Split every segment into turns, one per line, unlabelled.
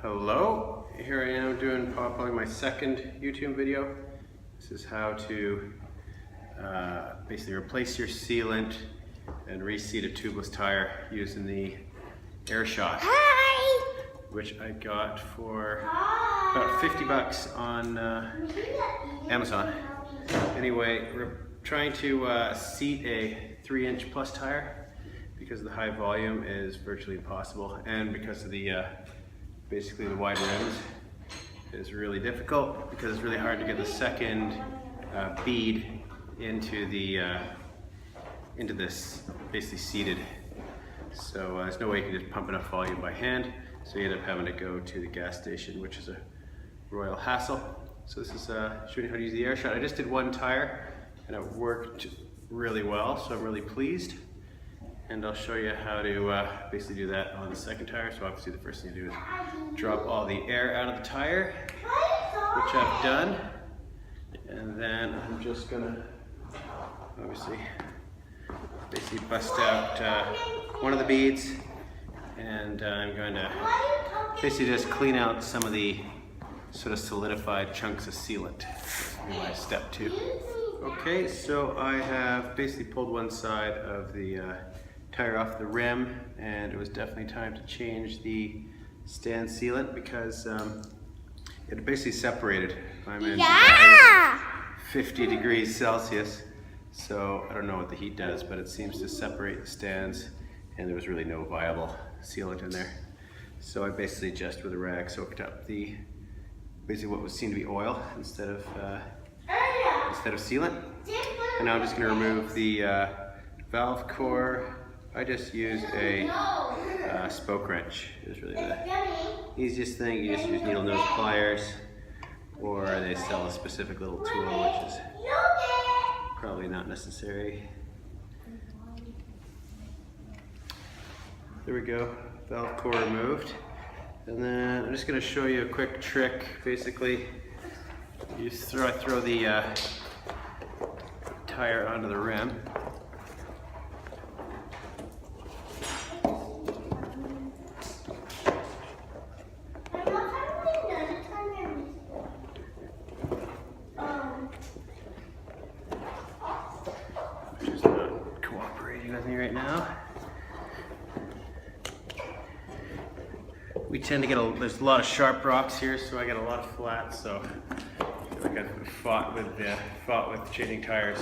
Hello, here I am doing probably my second YouTube video. This is how to basically replace your sealant and reseat a tubeless tire using the Airshot.
Hi!
Which I got for about 50 bucks on Amazon. Anyway, we're trying to seat a 3-inch plus tire because the high volume is virtually impossible, and because of the basically the wide rims is really difficult because it's really hard to get the second bead into the into this basically seated. So there's no way you can just pump enough volume by hand, so you end up having to go to the gas station, which is a royal hassle. So this is showing you how to use the Airshot. I just did one tire and it worked really well, so I'm really pleased. And I'll show you how to basically do that on the second tire. So obviously the first thing you do is drop all the air out of the tire, which I've done. And then I'm just gonna obviously basically bust out one of the beads, and I'm going to basically just clean out some of the sort of solidified chunks of sealant. That's my step 2. Okay, so I have basically pulled one side of the tire off the rim, and it was definitely time to change the stand sealant because it basically separated. I'm in 50 degrees Celsius, so I don't know what the heat does, but it seems to separate the stands, and there was really no viable sealant in there. So I basically just with a rag soaked up the basically what would seem to be oil instead of sealant. And now I'm just going to remove the valve core. I just use a spoke wrench. It's really the easiest thing. You just use needle nose pliers, or they sell a specific little tool, which is probably not necessary. There we go, valve core removed. And then I'm just going to show you a quick trick. Basically, I throw the tire onto the rim. Just not cooperating with me right now. We tend to get there's a lot of sharp rocks here, so I get a lot of flats. So I feel like I've fought with changing tires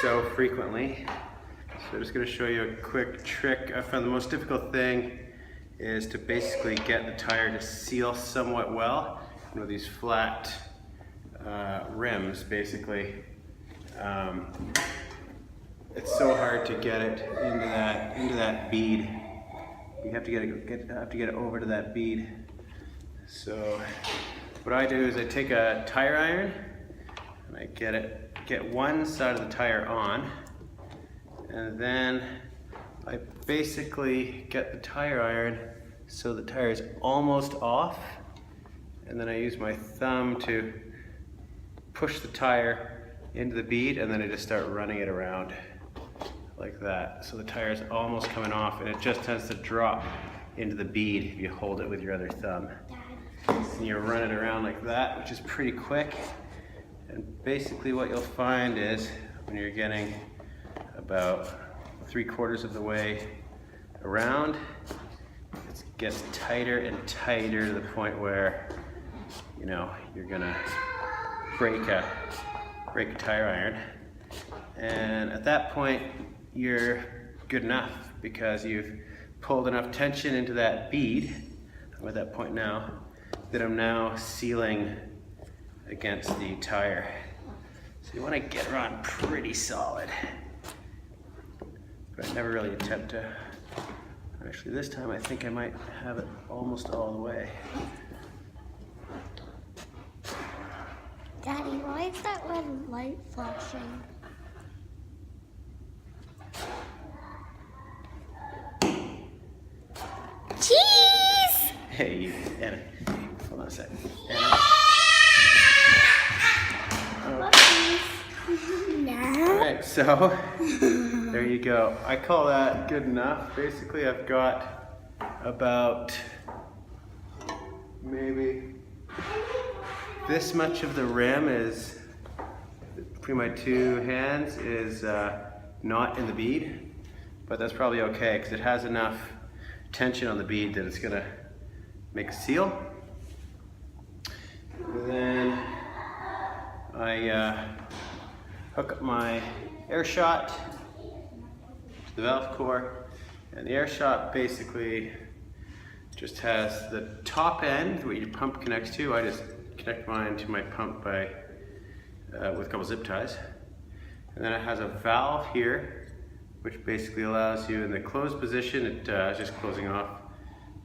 so frequently. So I'm just going to show you a quick trick. I found the most difficult thing is to basically get the tire to seal somewhat well. You know, these flat rims, basically, it's so hard to get it into that bead. You have to get it over to that bead. So what I do is I take a tire iron and I get one side of the tire on, and then I basically get the tire iron so the tire is almost off, and then I use my thumb to push the tire into the bead, and then I just start running it around like that. So the tire is almost coming off, and it just tends to drop into the bead if you hold it with your other thumb. And you run it around like that, which is pretty quick. And basically what you'll find is when you're getting about 3/4 of the way around, it gets tighter and tighter to the point where, you know, you're gonna break a tire iron. And at that point, you're good enough because you've pulled enough tension into that bead. I'm at that point now that I'm now sealing against the tire. So you want to get it on pretty solid. But I never really attempt to. Actually, this time I think I might have it almost all the way.
Daddy, why is that red light flashing? Cheese!
Hey, Anna, hold on a second. Anna.
No.
Alright, so there you go. I call that good enough. Basically, I've got about maybe this much of the rim is, between my two hands, is not in the bead, but that's probably okay because it has enough tension on the bead that it's gonna make a seal. And then I hook up my Airshot to the valve core, and the Airshot basically just has the top end where your pump connects to. I just connect mine to my pump by with a couple zip ties, and then it has a valve here which basically allows you in the closed position, it's just closing off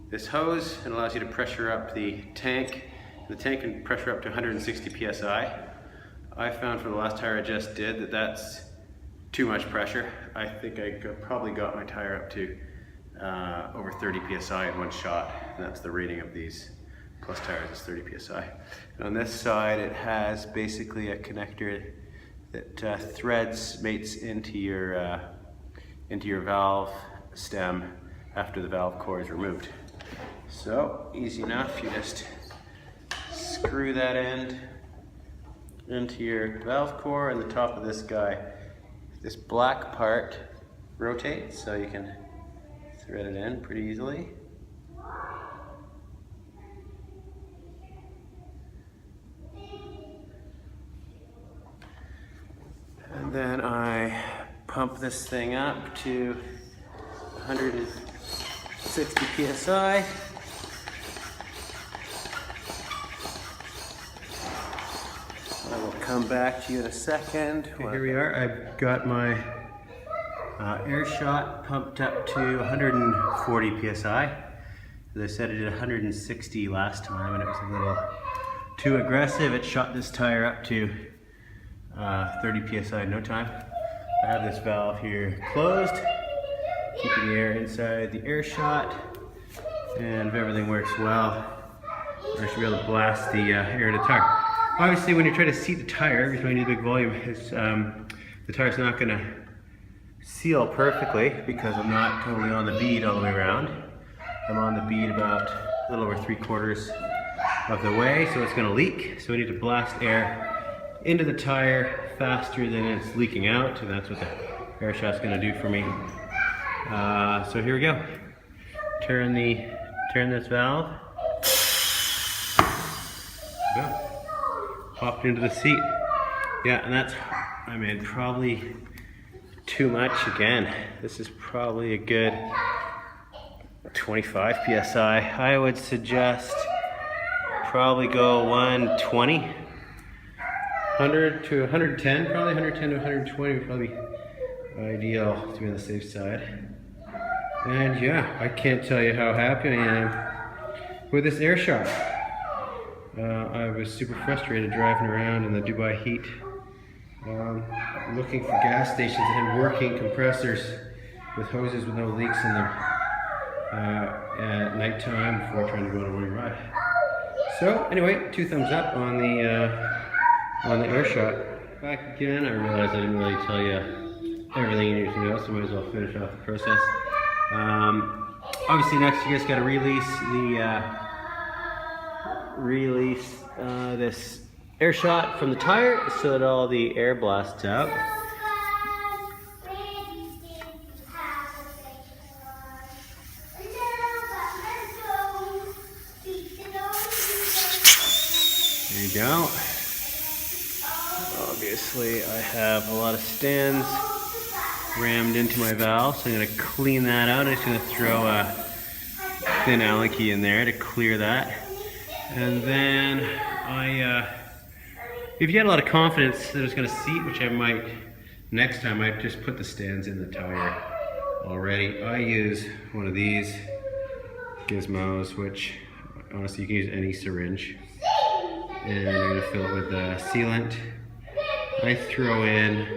this hose and allows you to pressure up the tank. The tank can pressure up to 160 psi. I found for the last tire I just did that that's too much pressure. I think I probably got my tire up to over 30 psi in one shot, and that's the rating of these plus tires is 30 psi. And on this side it has basically a connector that threads mates into your valve stem after the valve core is removed. So easy enough, you just screw that end into your valve core, and the top of this guy, this black part rotates so you can thread it in pretty easily. And then I pump this thing up to 160 psi. I will come back to you in a second. Okay, here we are. I've got my Airshot pumped up to 140 psi. As I said, I did 160 last time and it was a little too aggressive. It shot this tire up to 30 psi in no time. I have this valve here closed, keeping the air inside the Airshot, and if everything works well, I should be able to blast the air to the tire. Obviously, when you try to seat the tire, every time you need a big volume, the tire's not going to seal perfectly because I'm not totally on the bead all the way around. I'm on the bead about a little over 3/4 of the way, so it's going to leak. So we need to blast air into the tire faster than it's leaking out, and that's what the Airshot's going to do for me. So here we go. Turn this valve. Go. Popped into the seat. Yeah, and that's, I mean, probably too much again. This is probably a good 25 psi. I would suggest probably go 120. 100 to 110, probably 110 to 120 would probably be ideal to be on the safe side. And yeah, I can't tell you how happy I am with this Airshot. I was super frustrated driving around in the Dubai heat, looking for gas stations that had working compressors with hoses with no leaks in them at nighttime before trying to go on a morning ride. So anyway, 2 thumbs up on the Airshot. Back again, I realized I didn't really tell you everything you need to know, so I might as well finish off the process. Obviously next you guys got to release this Airshot from the tire so that all the air blasts out. There you go. Obviously I have a lot of stands rammed into my valve, so I'm going to clean that out. I'm just going to throw a thin Allen key in there to clear that. And then if you had a lot of confidence that it's going to seat, which I might next time, I just put the stands in the tire already. I use one of these gizmos, which honestly you can use any syringe. And I'm going to fill it with sealant. I throw in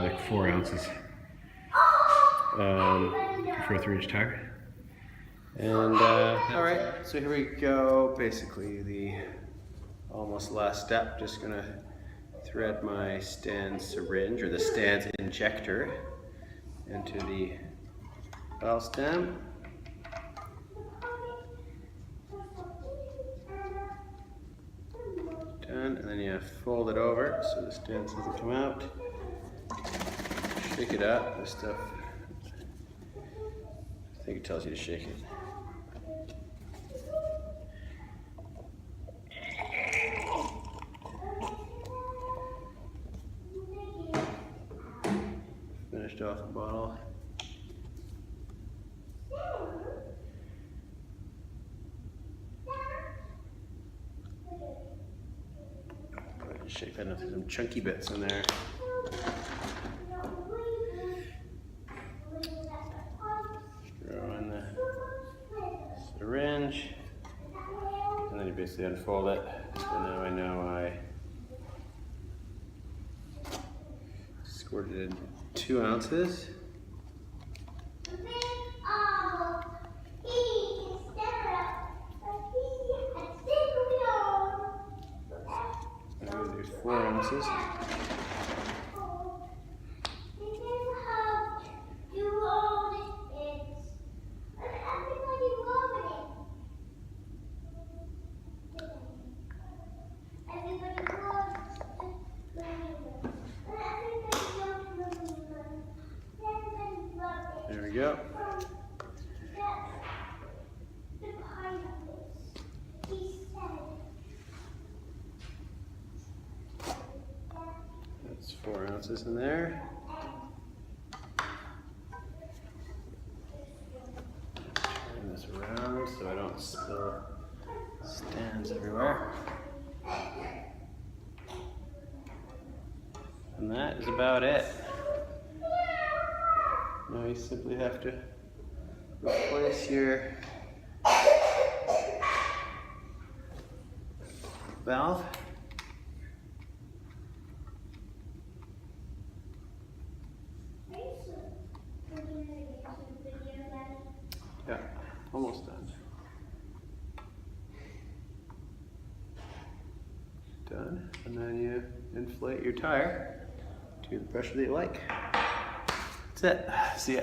like 4 ounces for a 3-inch tire. And alright, so here we go. Basically the almost last step. Just gonna thread my stand syringe, or the stand's injector, into the valve stem. of fold it over so the stance doesn't come out. Shake it up. This stuff, I think it tells you to shake it. Finished off the bottle. Shake that into some chunky bits in there. Throw in the syringe, and then you basically unfold it. So now I know I squirted in 2 ounces. There's 4 ounces. There we go. That's 4 ounces in there. Turn this around so I don't spill stands everywhere. And that is about it. Now you simply have to replace your valve. Yeah, almost done. Done. And then you inflate your tire to the pressure that you like. That's it. See ya.